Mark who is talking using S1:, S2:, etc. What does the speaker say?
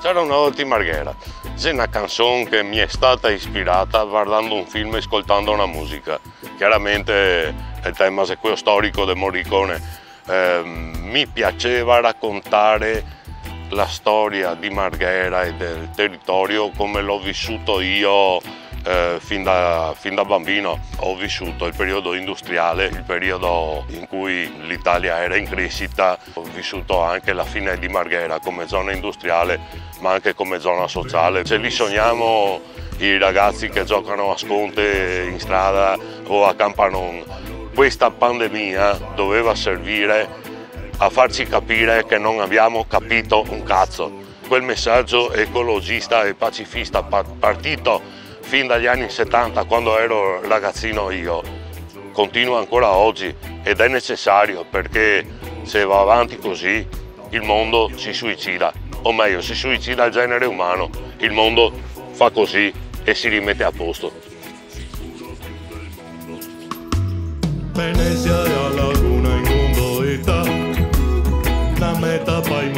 S1: C'era una volta in Marghera, c'è una canzone che mi è stata ispirata guardando un film e ascoltando una musica. Chiaramente il tema è quello storico del Morricone. Mi piaceva raccontare la storia di Marghera e del territorio come l'ho vissuto io fin da bambino. Ho vissuto il periodo industriale, il periodo in cui l'Italia era in crescita. Ho vissuto anche la fine di Marghera come zona industriale, ma anche come zona sociale. Se li sogniamo i ragazzi che giocano a sconte in strada o a Campanon, questa pandemia doveva servire a farci capire che non abbiamo capito un cazzo. Quel messaggio ecologista e pacifista partito fin dagli anni 70, quando ero ragazzino io, continua ancora oggi ed è necessario, perché se va avanti così il mondo si suicida, o meglio si suicida il genere umano, il mondo fa così e si rimette a posto.
S2: Venezia e a Laguna in gondoletta, la meta poi